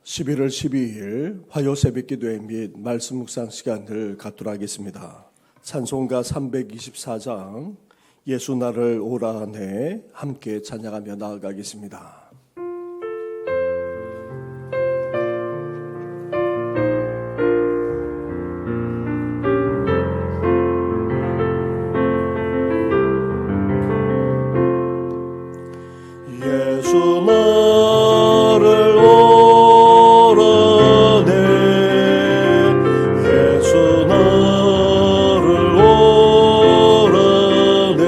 11월 12일 화요 새벽기도회 및 말씀 묵상 시간을 갖도록 하겠습니다. 찬송가 324장 예수 나를 오라 하네 함께 찬양하며 나아가겠습니다. 예수 나를 오라네 예수 나를 오라네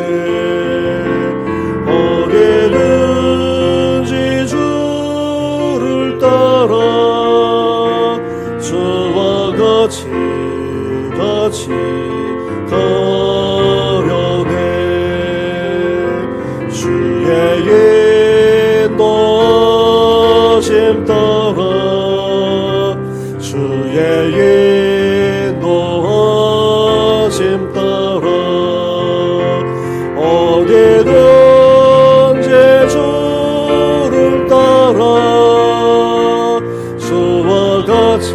어디든지 주를 따라 저와 같이 가려네 주의 인도하심 따라 주의 인도하심 따라 어디든지 주를 따라 주와 같이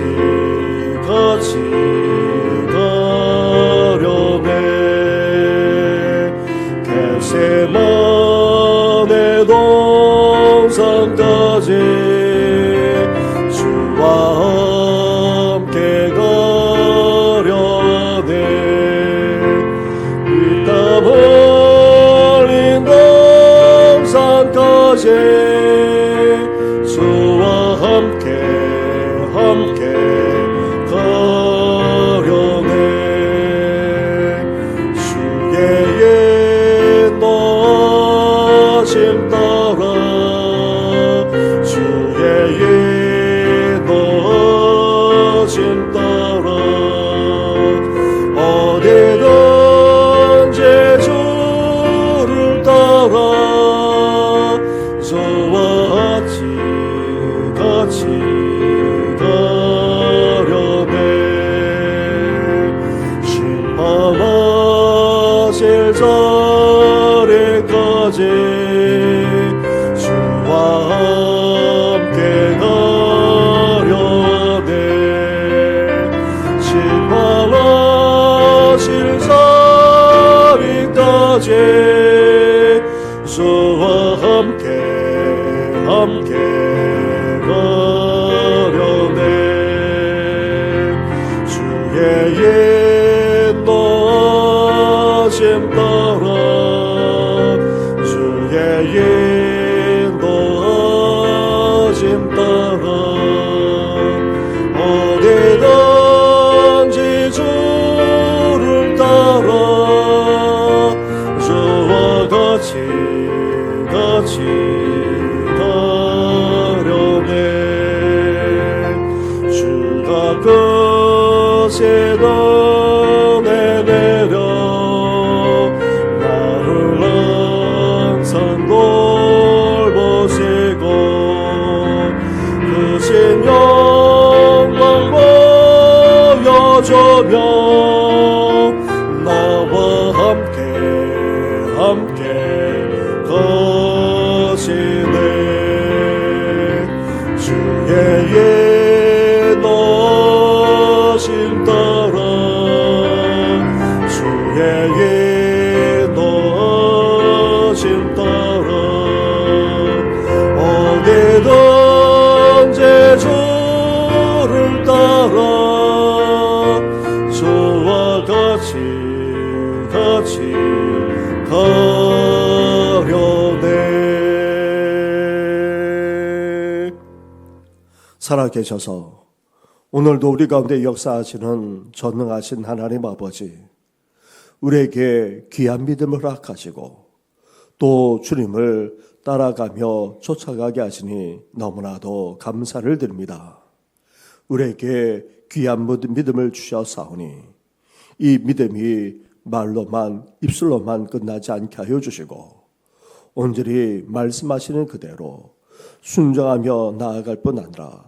가려네 겟세마네 동산까지 주와 함께 가려네 이 땀 흘린 동산까지 주와 함께 가려네 주의 인도하심 따라 주의 인도하심 따라 어디든지 주를 따라 저와 같이 가려네 심판하실 자리까지 주와 함께 가려네 심판하실 자리까지 주와 함께 가려네 주의 인도하심 따라 주의 인도하심 따라 어디든지 주를 따라 주와 같이 가려네 주가 끝에 너네 내려 나를 항상 돌보시고 크신 영광 보여주며 나와 함께 가시네 주의 인도하심 따라 주의 인도하심 따라 어디든지 주를 따라 저와 같이 가려네. 살아계셔서 오늘도 우리 가운데 역사하시는 전능하신 하나님 아버지, 우리에게 귀한 믿음을 허락하시고 또 주님을 따라가며 쫓아가게 하시니 너무나도 감사를 드립니다. 우리에게 귀한 믿음을 주셨사오니 이 믿음이 말로만 입술로만 끝나지 않게 하여 주시고 온전히 말씀하시는 그대로 순종하며 나아갈 뿐 아니라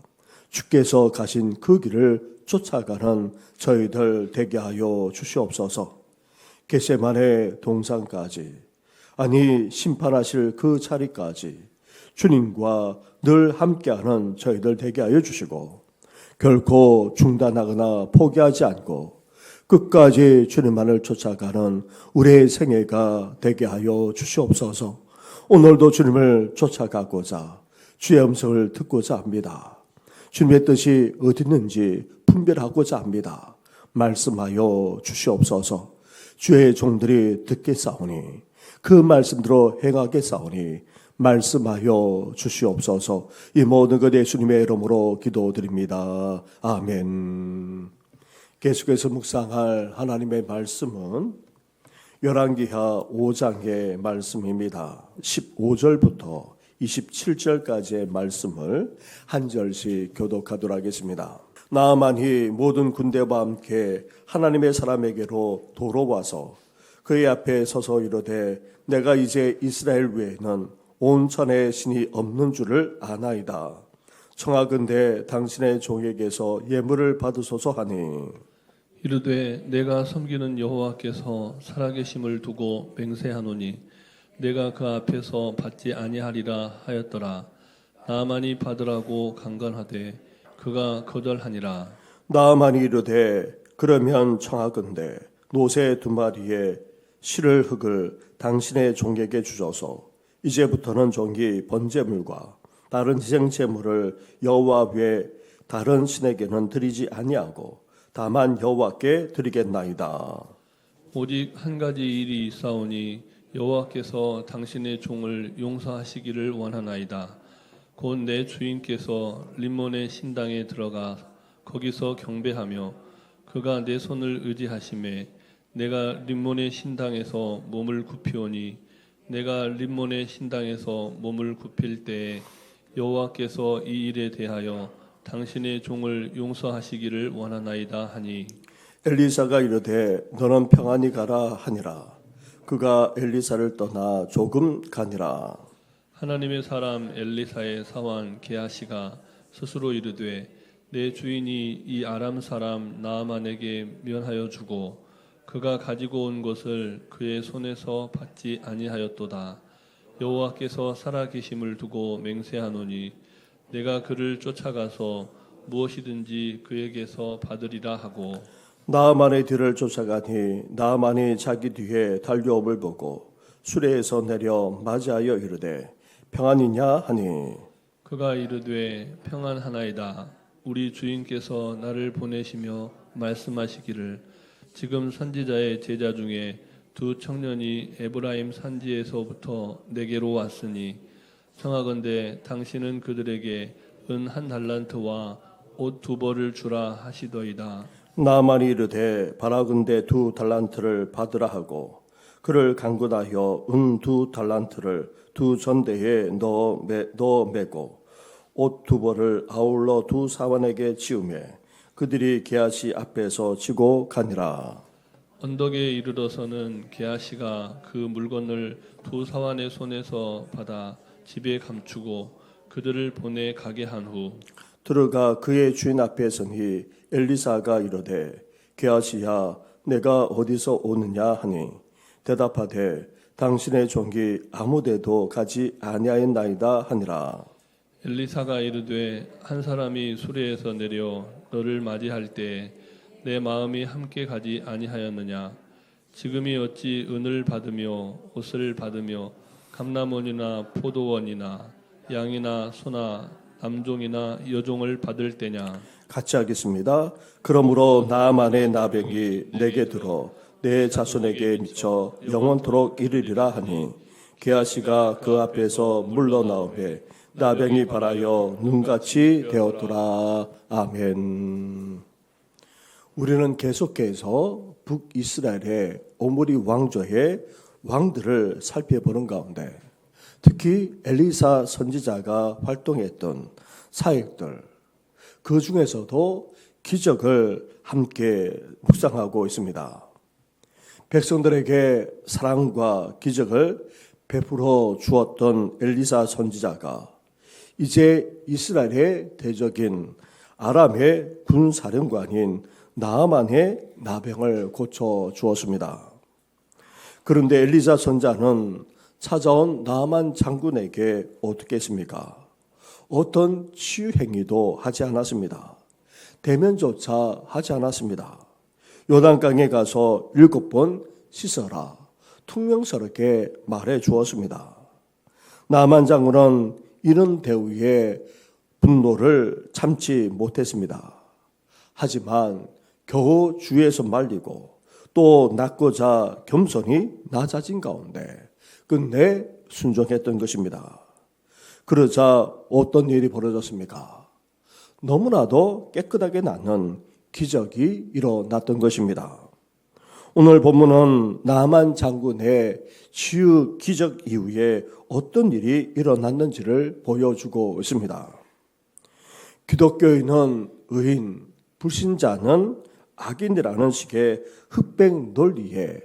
주께서 가신 그 길을 쫓아가는 저희들 되게 하여 주시옵소서. 겟세마네 동산까지, 아니 심판하실 그 자리까지 주님과 늘 함께하는 저희들 되게 하여 주시고 결코 중단하거나 포기하지 않고 끝까지 주님만을 쫓아가는 우리의 생애가 되게 하여 주시옵소서. 오늘도 주님을 쫓아가고자 주의 음성을 듣고자 합니다. 주님의 뜻이 어디 있는지 분별하고자 합니다. 말씀하여 주시옵소서. 주의 종들이 듣겠사오니 그 말씀대로 행하겠사오니 말씀하여 주시옵소서. 이 모든 것 예수님의 이름으로 기도드립니다. 아멘. 계속해서 묵상할 하나님의 말씀은 열왕기하 5장의 말씀입니다. 15절부터 27절까지의 말씀을 한 절씩 교독하도록 하겠습니다. 나아만이 모든 군대와 함께 하나님의 사람에게로 돌아와서 그의 앞에 서서 이르되 내가 이제 이스라엘 외에는 온 천에 신이 없는 줄을 아나이다. 청하건대 당신의 종에게서 예물을 받으소서 하니 이르되 내가 섬기는 여호와께서 살아계심을 두고 맹세하노니 내가 그 앞에서 받지 아니하리라 하였더라. 나아만이 받으라고 강건하되 그가 거절하니라. 나아만이 이르되 그러면 청하건대 노새 2마리에 실을 흙을 당신의 종에게 주소서. 이제부터는 종이 번제물과 다른 희생제물을 여호와 외에 다른 신에게는 드리지 아니하고 다만 여호와께 드리겠나이다. 오직 한 가지 일이 있사오니 여호와께서 당신의 종을 용서하시기를 원하나이다. 곧 내 주인께서 림몬의 신당에 들어가 거기서 경배하며 그가 내 손을 의지하심에 내가 림몬의 신당에서 몸을 굽히오니 내가 림몬의 신당에서 몸을 굽힐 때에 여호와께서 이 일에 대하여 당신의 종을 용서하시기를 원하나이다 하니 엘리사가 이르되 너는 평안히 가라 하니라. 그가 엘리사를 떠나 조금 가니라. 하나님의 사람 엘리사의 사환 게하시가 스스로 이르되 내 주인이 이 아람 사람 나아만에게 면하여 주고 그가 가지고 온 것을 그의 손에서 받지 아니하였도다. 여호와께서 살아계심을 두고 맹세하노니 내가 그를 쫓아가서 무엇이든지 그에게서 받으리라 하고 나아만의 뒤를 쫓아가니 나아만이 자기 뒤에 달려옴을 보고 수레에서 내려 맞이하여 이르되 평안이냐 하니 그가 이르되 평안하나이다. 우리 주인께서 나를 보내시며 말씀하시기를 지금 선지자의 제자 중에 2 청년이 에브라임 산지에서부터 내게로 왔으니 청하건대 당신은 그들에게 은 1달란트와 옷 2벌을 주라 하시더이다. 나아만이 이르되 바라건대 2달란트를 받으라 하고 그를 강권하여 은 2달란트를 2 전대에 넣어 매고 옷 2벌을 아울러 2 사환에게 지우매 그들이 게하시 앞에서 지고 가니라. 언덕에 이르러서는 게하시가 그 물건을 2 사환의 손에서 받아 집에 감추고 그들을 보내 가게 한 후 들어가 그의 주인 앞에 서니 엘리사가 이르되 게하시야 내가 어디서 오느냐 하니 대답하되 당신의 종이 아무데도 가지 아니하였나이다 하니라. 엘리사가 이르되 한 사람이 수레에서 내려 너를 맞이할 때 내 마음이 함께 가지 아니하였느냐. 지금이 어찌 은을 받으며 옷을 받으며 감람원이나 포도원이나 양이나 소나 남종이나 여종을 받을 때냐. 같이 하겠습니다. 그러므로 나아만의 나병이 내게 들어 내 자손에게 미쳐 영원토록 이르리라 하니 게하시가 그 앞에서 물러나오매 나병이 발하여 눈같이 되었더라. 아멘. 우리는 계속해서 북이스라엘의 오므리 왕조의 왕들을 살펴보는 가운데 특히 엘리사 선지자가 활동했던 사역들 그 중에서도 기적을 함께 묵상하고 있습니다. 백성들에게 사랑과 기적을 베풀어 주었던 엘리사 선지자가 이제 이스라엘의 대적인 아람의 군사령관인 나아만의 나병을 고쳐 주었습니다. 그런데 엘리사 선지자는 찾아온 나아만 장군에게 어떻게 했습니까? 어떤 치유 행위도 하지 않았습니다. 대면조차 하지 않았습니다. 요단강에 가서 7번 씻어라 퉁명스럽게 말해 주었습니다. 나만 장군은 이런 대우에 분노를 참지 못했습니다. 하지만 겨우 주위에서 말리고 또 낳고자 겸손히 낮아진 가운데 끝내 순종했던 것입니다. 그러자 어떤 일이 벌어졌습니까? 너무나도 깨끗하게 나는 기적이 일어났던 것입니다. 오늘 본문은 나만 장군의 치유 기적 이후에 어떤 일이 일어났는지를 보여주고 있습니다. 기독교인은 의인, 불신자는 악인이라는 식의 흑백 논리에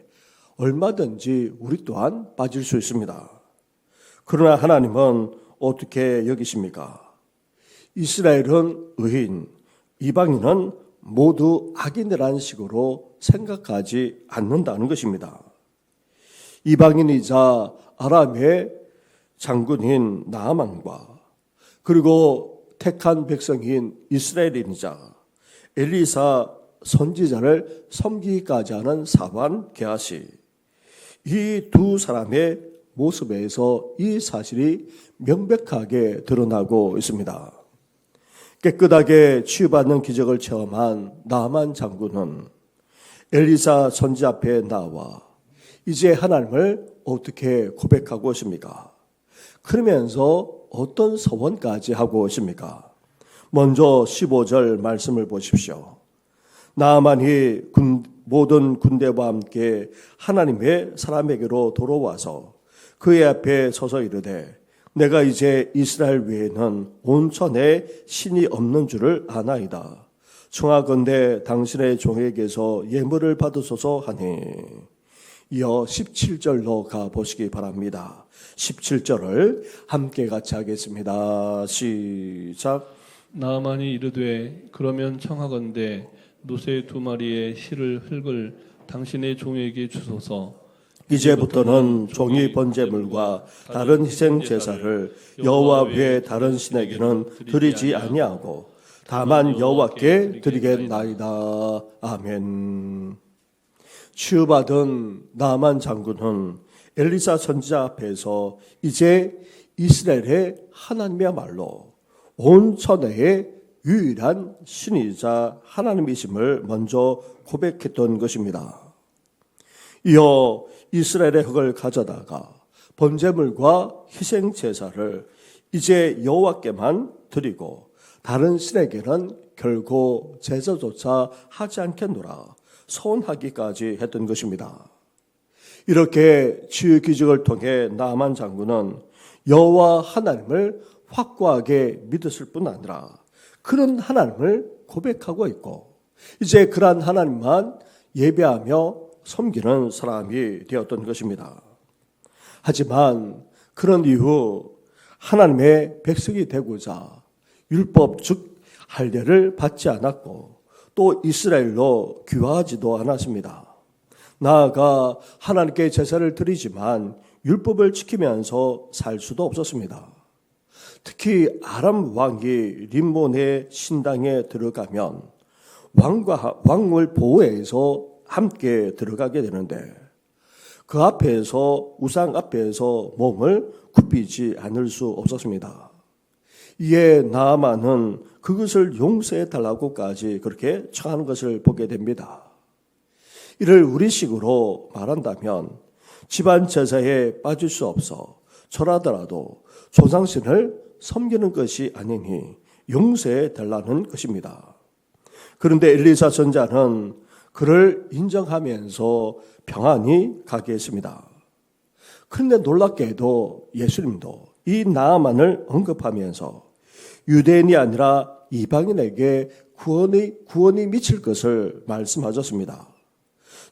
얼마든지 우리 또한 빠질 수 있습니다. 그러나 하나님은 어떻게 여기십니까? 이스라엘은 의인, 이방인은 모두 악인이라는 식으로 생각하지 않는다는 것입니다. 이방인이자 아람의 장군인 나아만과 그리고 택한 백성인 이스라엘인이자 엘리사 선지자를 섬기기까지 하는 사반 게하시, 이 두 사람의 모습에서 이 사실이 명백하게 드러나고 있습니다. 깨끗하게 치유받는 기적을 체험한 나만 장군은 엘리사 선지 앞에 나와 이제 하나님을 어떻게 고백하고 있습니까? 그러면서 어떤 서원까지 하고 있습니까? 먼저 15절 말씀을 보십시오. 나아만이 모든 군대와 함께 하나님의 사람에게로 돌아와서 그의 앞에 서서 이르되 내가 이제 이스라엘 외에는 온천에 신이 없는 줄을 아나이다. 청하건대 당신의 종에게서 예물을 받으소서 하니 이어 17절로 가보시기 바랍니다. 17절을 함께 같이 하겠습니다. 시작. 나아만이 이르되 그러면 청하건대 노새 2마리의 실을 흙을 당신의 종에게 주소서. 이제부터는 종이 번제물과 다른 희생 제사를 여호와 외에 다른 신에게는 드리지 아니하고 다만 여호와께 드리겠나이다. 아멘. 치유받은 나만 장군은 엘리사 선지자 앞에서 이제 이스라엘의 하나님이야말로 온 천하의 유일한 신이자 하나님이심을 먼저 고백했던 것입니다. 이어 이스라엘의 흙을 가져다가 번제물과 희생 제사를 이제 여호와께만 드리고 다른 신에게는 결코 제사조차 하지 않겠노라 서원하기까지 했던 것입니다. 이렇게 치유 기적을 통해 나아만 장군은 여호와 하나님을 확고하게 믿었을 뿐 아니라 그런 하나님을 고백하고 있고 이제 그러한 하나님만 예배하며 섬기는 사람이 되었던 것입니다. 하지만 그런 이후 하나님의 백성이 되고자 율법 즉 할례를 받지 않았고 또 이스라엘로 귀화하지도 않았습니다. 나아가 하나님께 제사를 드리지만 율법을 지키면서 살 수도 없었습니다. 특히 아람 왕이 림몬의 신당에 들어가면 왕을 보호해서 함께 들어가게 되는데 그 앞에서 우상 앞에서 몸을 굽히지 않을 수 없었습니다. 이에 나아만은 그것을 용서해 달라고까지 그렇게 청하는 것을 보게 됩니다. 이를 우리식으로 말한다면 집안 제사에 빠질 수 없어 절하더라도 조상신을 섬기는 것이 아니니 용서해 달라는 것입니다. 그런데 엘리사 선지자는 그를 인정하면서 평안히 가게 했습니다. 그런데 놀랍게도 예수님도 이 나아만을 언급하면서 유대인이 아니라 이방인에게 구원이 미칠 것을 말씀하셨습니다.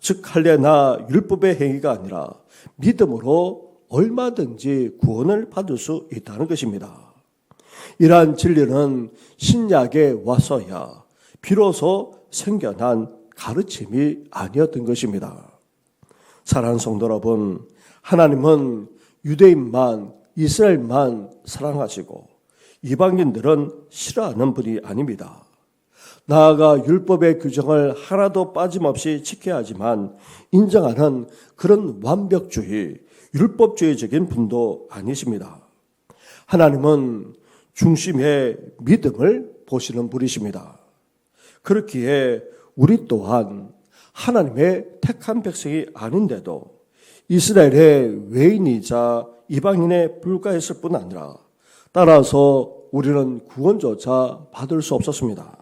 즉 할례나 율법의 행위가 아니라 믿음으로 얼마든지 구원을 받을 수 있다는 것입니다. 이러한 진리는 신약에 와서야 비로소 생겨난 가르침이 아니었던 것입니다. 사랑하는 성도 여러분, 하나님은 유대인만 이스라엘만 사랑하시고 이방인들은 싫어하는 분이 아닙니다. 나아가 율법의 규정을 하나도 빠짐없이 지켜야 하지만 인정하는 그런 완벽주의, 율법주의적인 분도 아니십니다. 하나님은 중심의 믿음을 보시는 분이십니다. 그렇기에 우리 또한 하나님의 택한 백성이 아닌데도 이스라엘의 외인이자 이방인에 불과했을 뿐 아니라 따라서 우리는 구원조차 받을 수 없었습니다.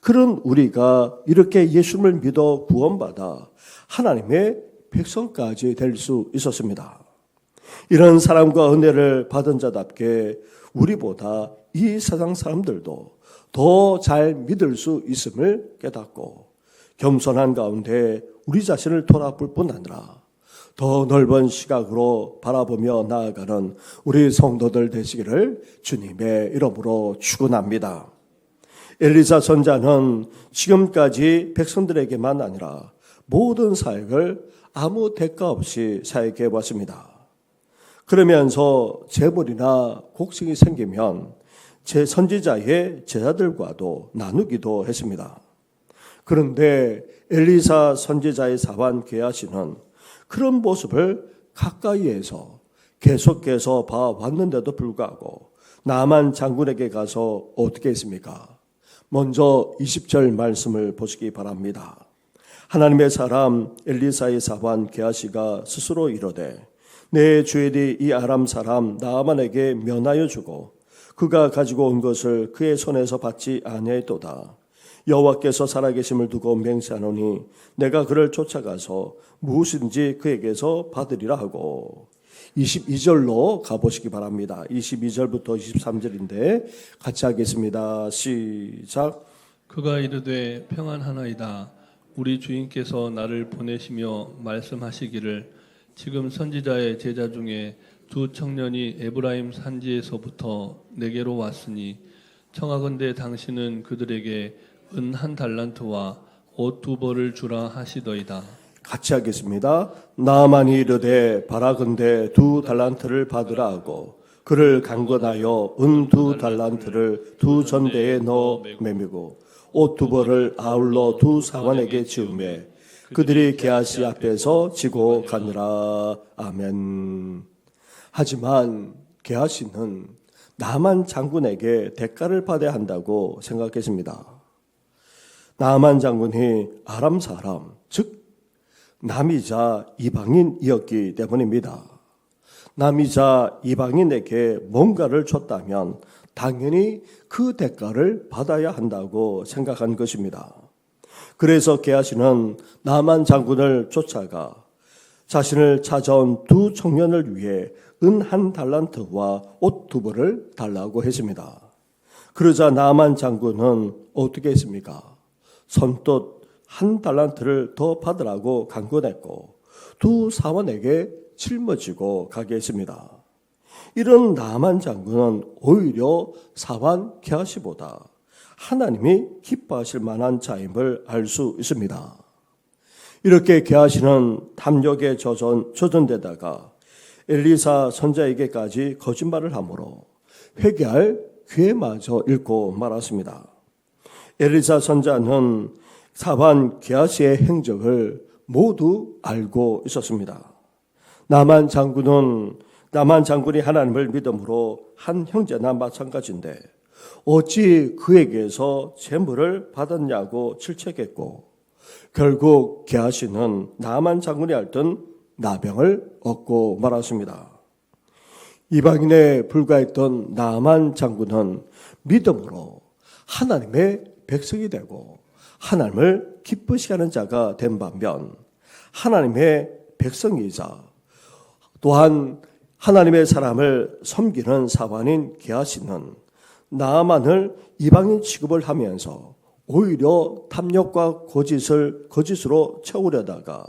그런 우리가 이렇게 예수님을 믿어 구원받아 하나님의 백성까지 될 수 있었습니다. 이런 사랑과 은혜를 받은 자답게 우리보다 이 세상 사람들도 더 잘 믿을 수 있음을 깨닫고 겸손한 가운데 우리 자신을 돌아볼 뿐 아니라 더 넓은 시각으로 바라보며 나아가는 우리 성도들 되시기를 주님의 이름으로 축원합니다. 엘리사 선지자는 지금까지 백성들에게만 아니라 모든 사역을 아무 대가 없이 사역해 왔습니다. 그러면서 재물이나 곡식이 생기면 제 선지자의 제자들과도 나누기도 했습니다. 그런데 엘리사 선지자의 사환 게하시는 그런 모습을 가까이에서 계속해서 봐왔는데도 불구하고 나만 장군에게 가서 어떻게 했습니까? 먼저 20절 말씀을 보시기 바랍니다. 하나님의 사람 엘리사의 사환 게하시가 스스로 이르되 내 주엘이 이 아람 사람 나아만에게 면하여 주고 그가 가지고 온 것을 그의 손에서 받지 아니하였도다. 여호와께서 살아계심을 두고 맹세하노니 내가 그를 쫓아가서 무엇인지 그에게서 받으리라 하고 22절로 가보시기 바랍니다. 22절부터 23절인데 같이 하겠습니다. 시작. 그가 이르되 평안하나이다. 우리 주인께서 나를 보내시며 말씀하시기를 지금 선지자의 제자 중에 두 청년이 에브라임 산지에서부터 내게로 왔으니 청하건대 당신은 그들에게 은 1달란트와 옷 2벌을 주라 하시더이다. 같이 하겠습니다. 나아만이 이르되 바라건대 2달란트를 받으라 하고 그를 강권하여 은 2달란트를 두 전대에 넣어 매미고 옷 2벌을 아울러 두 사환에게 지우매 그들이 게하시 앞에서 지고 가느라. 아멘. 하지만 게하시는 나만 장군에게 대가를 받아야 한다고 생각했습니다. 나만 장군이 아람 사람, 즉 남이자 이방인이었기 때문입니다. 남이자 이방인에게 뭔가를 줬다면 당연히 그 대가를 받아야 한다고 생각한 것입니다. 그래서 게하시는 나만 장군을 쫓아가 자신을 찾아온 두 청년을 위해 은 1달란트와 옷 2벌을 달라고 했습니다. 그러자 나만 장군은 어떻게 했습니까? 선뜻 1달란트를 더 받으라고 강권했고 두 사원에게 짊어지고 가게 했습니다. 이런 나만 장군은 오히려 사환 게하시보다 하나님이 기뻐하실 만한 자임을 알 수 있습니다. 이렇게 게하시는 탐욕에 젖은데다가 엘리사 선자에게까지 거짓말을 하므로 회개할 기회마저 잃고 말았습니다. 엘리사 선자는 사환 게하시의 행적을 모두 알고 있었습니다. 나만 장군이 하나님을 믿음으로 한 형제나 마찬가지인데 어찌 그에게서 재물을 받았냐고 질책했고 결국 게하시는 나만 장군이 앓던 나병을 얻고 말았습니다. 이방인에 불과했던 나만 장군은 믿음으로 하나님의 백성이 되고 하나님을 기쁘시게 하는 자가 된 반면 하나님의 백성이자 또한 하나님의 사람을 섬기는 사환인 게하시는 나아만을 이방인 취급을 하면서 오히려 탐욕과 거짓으로 채우려다가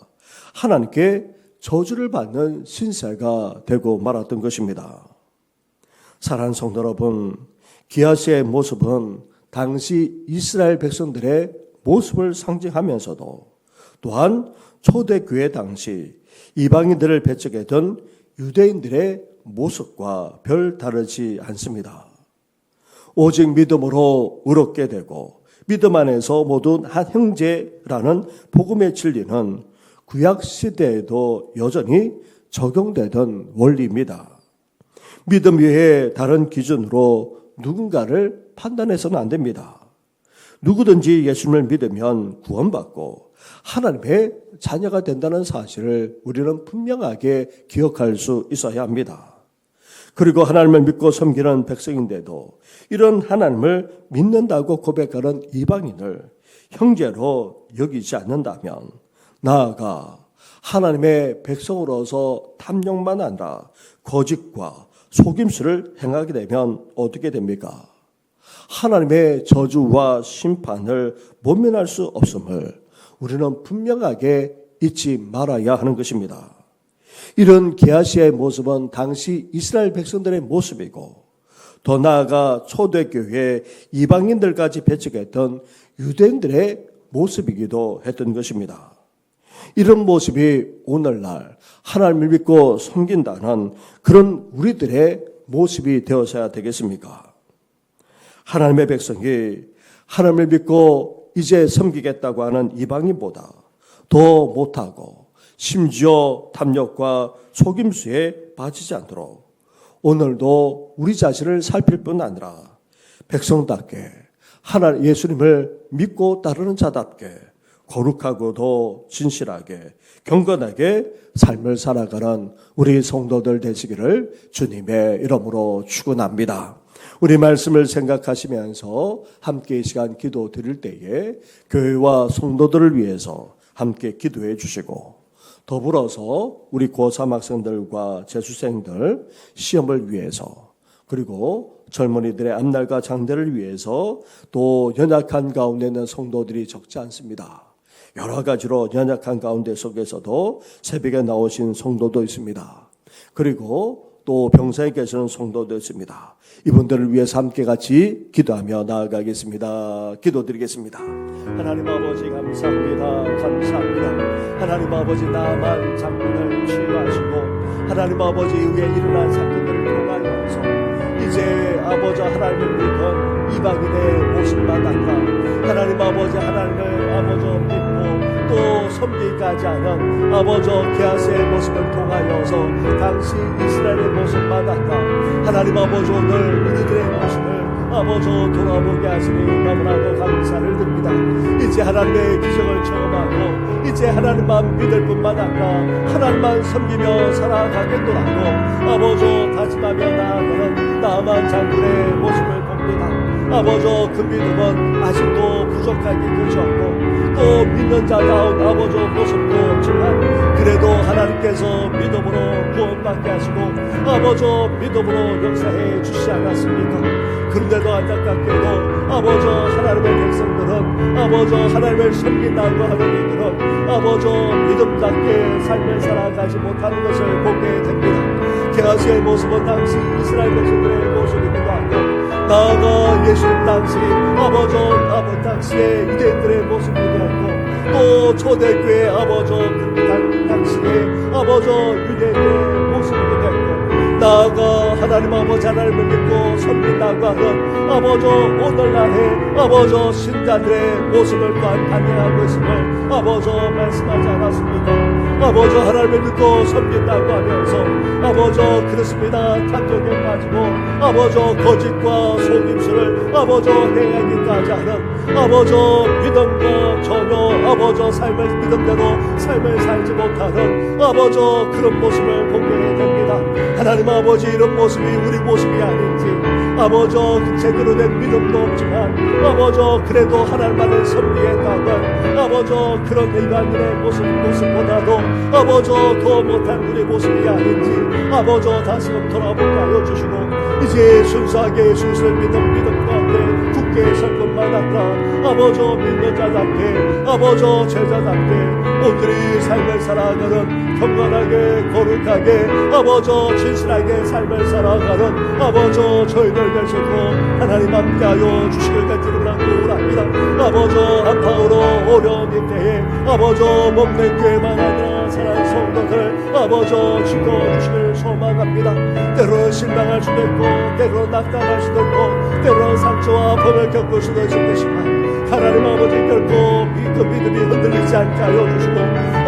하나님께 저주를 받는 신세가 되고 말았던 것입니다. 사랑하는 성도 여러분, 게하시의 모습은 당시 이스라엘 백성들의 모습을 상징하면서도 또한 초대교회 당시 이방인들을 배척했던 유대인들의 모습과 별 다르지 않습니다. 오직 믿음으로 의롭게 되고 믿음 안에서 모든 한 형제라는 복음의 진리는 구약 시대에도 여전히 적용되던 원리입니다. 믿음 외에 다른 기준으로 누군가를 판단해서는 안 됩니다. 누구든지 예수님을 믿으면 구원받고 하나님의 자녀가 된다는 사실을 우리는 분명하게 기억할 수 있어야 합니다. 그리고 하나님을 믿고 섬기는 백성인데도 이런 하나님을 믿는다고 고백하는 이방인을 형제로 여기지 않는다면 나아가 하나님의 백성으로서 탐욕만 아니라 거짓과 속임수를 행하게 되면 어떻게 됩니까? 하나님의 저주와 심판을 모면할 수 없음을 우리는 분명하게 잊지 말아야 하는 것입니다. 이런 게하시아의 모습은 당시 이스라엘 백성들의 모습이고 더 나아가 초대교회 이방인들까지 배척했던 유대인들의 모습이기도 했던 것입니다. 이런 모습이 오늘날 하나님을 믿고 섬긴다는 그런 우리들의 모습이 되어서야 되겠습니까? 하나님의 백성이 하나님을 믿고 이제 섬기겠다고 하는 이방인보다 더 못하고 심지어 탐욕과 속임수에 빠지지 않도록 오늘도 우리 자신을 살필 뿐 아니라 백성답게 하나님 예수님을 믿고 따르는 자답게 거룩하고도 진실하게 경건하게 삶을 살아가는 우리 성도들 되시기를 주님의 이름으로 축원합니다. 우리 말씀을 생각하시면서 함께 이 시간 기도 드릴 때에 교회와 성도들을 위해서 함께 기도해 주시고 더불어서 우리 고3 학생들과 재수생들 시험을 위해서 그리고 젊은이들의 앞날과 장래를 위해서 또 연약한 가운데 있는 성도들이 적지 않습니다. 여러 가지로 연약한 가운데 속에서도 새벽에 나오신 성도도 있습니다. 그리고 또 병사에 계시는 성도도 있습니다. 이분들을 위해서 함께 같이 기도하며 나아가겠습니다. 기도드리겠습니다. 하나님 아버지 감사합니다. 감사합니다. 하나님 아버지 남한 장군을 치유하시고 하나님 아버지 위에 일어난 사건들을 통하여서 이제 아버지 하나님을 믿은 이방인의 모습만 아니라 하나님 아버지 하나님을 아버지 믿고 또 섬기기까지 하는 아버지 게하시아의 모습을 통하여서 당시 이스라엘의 모습만 아니라 하나님 아버지 오늘 우리들의 모습을 아버지 돌아보게 하시니 너무나도 감사를 드립니다. 이제 하나님의 기적을 체험하고 이제 하나님만 믿을 뿐만 아니라 하나님만 섬기며 살아가겠노라고 아버지 다짐하며 나아가는 나만 장군의 모습을 봅니다. 아버지 그 믿음은 아직도 부족하기 그지없고 또 믿는 자다운 아버지 모습도 없지만 그래도 하나님께서 믿음으로 구원받게 하시고 아버지 믿음으로 역사해 주시지 않았습니까? 그런데도 안타깝게도 아버지 하나님의 백성들은 아버지 하나님을 섬긴다고 하는 이들은 아버지 믿음답게 삶을 살아가지 못하는 것을 보게 됩니다. 게하시아의 모습은 당시 이스라엘 백성들의 모습이기도 하고 나아가 예수님 당시 아버지 당시의 유대인들의 모습이기도 하고 또 초대교회 아버지 당시의 아버지 유대인의 모습이기도 했고 나아가 하나님 아버지 하나님을 믿고 섬긴다고 하는 아버지 오늘날의 아버지 신자들의 모습을 또한 반영하고 있음을 아버지 말씀하지 않았습니까? 아버지 하나님을 믿고 섬긴다고 하면서 아버지 그렇습니다. 탐욕에 빠지고 아버지 거짓과 속임수를 아버지 행하기까지 하는 아버지 믿음과 전혀 아버지 삶을 믿음대로 삶을 살지 못하는 아버지 그런 모습을 보게 됩니다. 하나님 아버지 이런 모습이 우리 모습이 아닌지 아버지 제대로 된 믿음도 없지만 아버지 그래도 하나님만을 섬기겠다는 아버지 그런 이방인의 모습보다도 아버지 더 못한 우리 모습이 아닌지 아버지 다시 돌아보게 하여 주시고 이제 순수하게 예수를 믿는 믿음 가운데 굳게 설 것만 아니라 아버지 믿는 자답게 아버지 제자답게 오늘이 삶을 살아가는 경건하게 거룩하게 아버지 진실하게 삶을 살아가는 아버지 저희들 될 수 있고 하나님 함께하여 주시길 간절히 구원합니다. 아버지 아파오로 어려운 때에 아버지 몸된 교회만 아니라 사랑하는 성도들 아버지 지켜주시길 소망합니다. 때로는 실망할 수도 있고 때로는 낙담할 수도 있고 때로는 상처와 범을 겪을 수도 있을 것이지만 하나님 아버지 결코 그 믿음이 흔들리지 않게 하여 주시고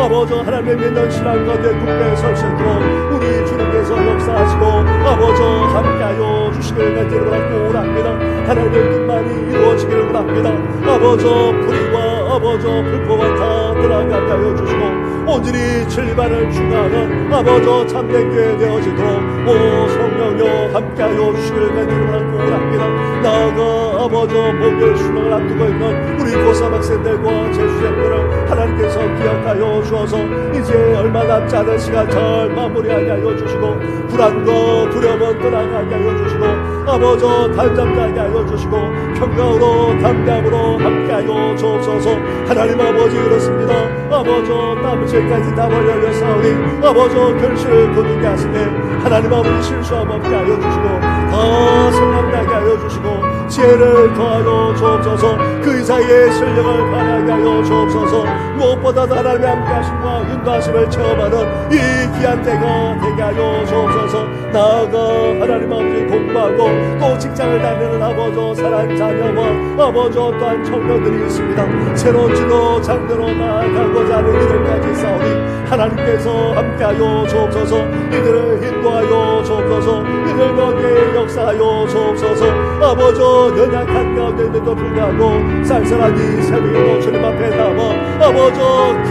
아버지 하나님의 믿는 신앙 가운데 굳게 설 수 있도록 우리 주님께서 역사하시고 아버지 함께하여 주시길 간절히 원합니다. 하나님의 뜻만이 이루어지기를 원합니다. 아버지 불의와 아버지 불법과 다 들어가게 하여 주시고 온전히 진리만을 추구하는 아버지 참된 교회 되어지도록 오 성령여 함께하여 주시기를 간절히 원합니다. 나아가 아버지 목요일 수능을 앞두고 있는 우리 고3 학생들과 재수생들을 하나님께서 기억하여 주어서 이제 얼마 남지 않은 시간 잘 마무리하게 하여 주시고 불안과 두려움은 떠나가게 하여 주시고 아버지 단잠자게 하여 주시고 평강으로 담대함으로 함께하여 주옵소서. 하나님 아버지 그렇습니다. 아버지 남은실까지 다 벌려려 싸우니 아버지 결실을 거두게 하시되 하나님 아버지 실수함 없게 하여 주시고 더 생각나게 하여 주시고 지혜를 더하여 주옵소서. 그 이사이의 실력을 발휘하게 하여 주옵소서. 무엇보다도 하나님의 함께하심과 인도하심을 체험하는 이 귀한 때가 되게 하여 주옵소서. 나아가 하나님 아버지 공부하고 또 직장을 다니는 아버지 사랑 자녀와 아버지 또한 청년들이 있습니다. 새로운 진로 장르로 나아가고자 하는 이들까지 싸우니 하나님께서 함께하여 주옵소서. 이들을 인도하여 주옵소서. 이들 가운데 역사하여 주옵소서. 아버지 연약한 가운데인데도 불구하고 쌀쌀하니 새벽에도 주님 앞에 나와 아버지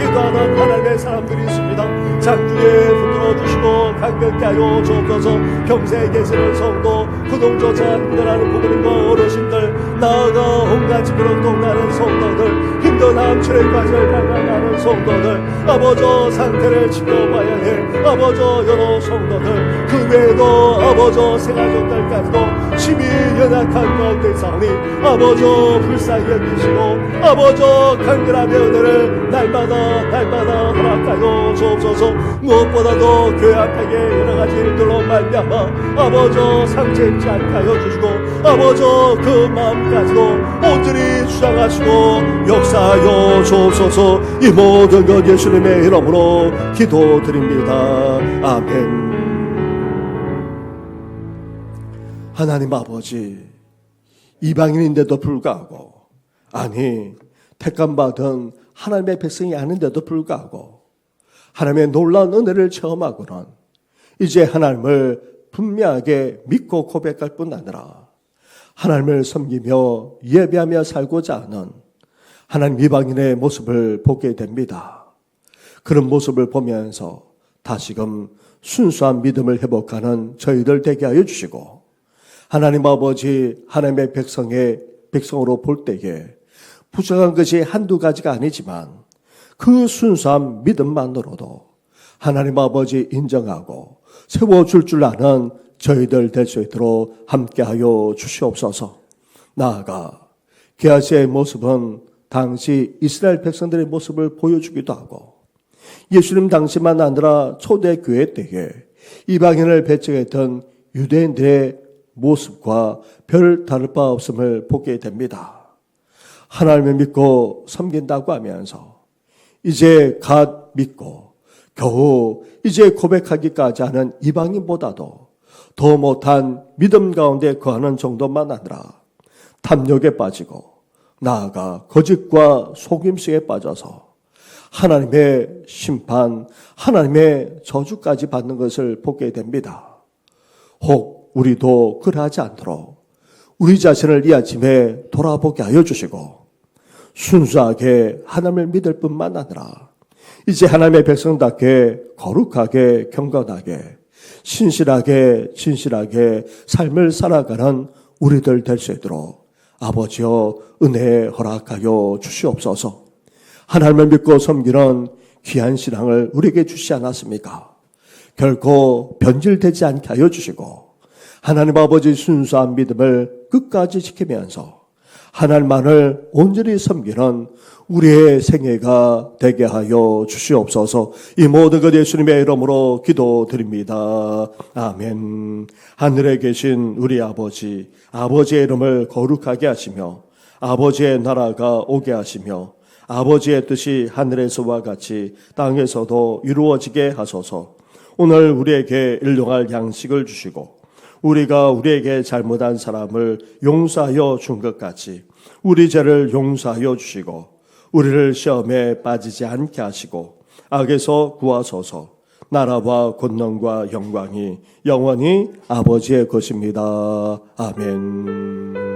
기도하는 하나님의 사람들이 있습니다. 장중에 붙들어 주시고 강력케 하여 주옵소서. 평생에 계시는 성도 구동조차 힘들어하는 부모님과 어르신들 나아가 온갖 집으로 동나는 성도들 힘든 암출의까지를 발간하는 성도들 아버지 상태를 지켜봐야 해. 아버지 여러 성도들 그 외에도 아버지 생활적들까지도 심히 연약한 가운데 싸우니 아버지 불쌍히 여기시고 아버지 강렬함의 은혜를 날마다 허락하여 주옵소서. 무엇보다도 교회 앞에 여러가지 일들로 말미암아 아버지 상처 입지 않게 하여 주시고 아버지 그 마음까지도 온전히 주장하시고 역사하여 주옵소서. 이 모든 것 예수님의 이름으로 기도드립니다. 아멘. 하나님 아버지 이방인인데도 불구하고 아니 택감받은 하나님의 백성이 아닌데도 불구하고 하나님의 놀라운 은혜를 체험하고는 이제 하나님을 분명하게 믿고 고백할 뿐 아니라 하나님을 섬기며 예배하며 살고자 하는 하나님 이방인의 모습을 보게 됩니다. 그런 모습을 보면서 다시금 순수한 믿음을 회복하는 저희들 되게 하여 주시고 하나님 아버지 하나님의 백성으로 볼 때에 부족한 것이 한두 가지가 아니지만 그 순수한 믿음만으로도 하나님 아버지 인정하고 세워줄 줄 아는 저희들 될 수 있도록 함께하여 주시옵소서. 나아가 게하시의 모습은 당시 이스라엘 백성들의 모습을 보여주기도 하고 예수님 당시만 아니라 초대교회 때에 이방인을 배척했던 유대인들의 모습과 별 다를 바 없음을 보게 됩니다. 하나님을 믿고 섬긴다고 하면서 이제 갓 믿고 겨우 이제 고백하기까지 하는 이방인보다도 더 못한 믿음 가운데 거하는 정도만 아니라 탐욕에 빠지고 나아가 거짓과 속임수에 빠져서 하나님의 심판, 하나님의 저주까지 받는 것을 보게 됩니다. 혹 우리도 그러하지 않도록 우리 자신을 이 아침에 돌아보게 하여 주시고 순수하게 하나님을 믿을 뿐만 아니라 이제 하나님의 백성답게 거룩하게 경건하게 신실하게 진실하게 삶을 살아가는 우리들 될 수 있도록 아버지여 은혜 허락하여 주시옵소서. 하나님을 믿고 섬기는 귀한 신앙을 우리에게 주시지 않았습니까? 결코 변질되지 않게 하여 주시고 하나님 아버지 순수한 믿음을 끝까지 지키면서 하나님만을 온전히 섬기는 우리의 생애가 되게 하여 주시옵소서. 이 모든 것 예수님의 이름으로 기도드립니다. 아멘. 하늘에 계신 우리 아버지, 아버지의 이름을 거룩하게 하시며 아버지의 나라가 오게 하시며 아버지의 뜻이 하늘에서와 같이 땅에서도 이루어지게 하소서. 오늘 우리에게 일용할 양식을 주시고 우리가 우리에게 잘못한 사람을 용서하여 준 것 같이 우리 죄를 용서하여 주시고 우리를 시험에 빠지지 않게 하시고 악에서 구하소서. 나라와 권능과 영광이 영원히 아버지의 것입니다. 아멘.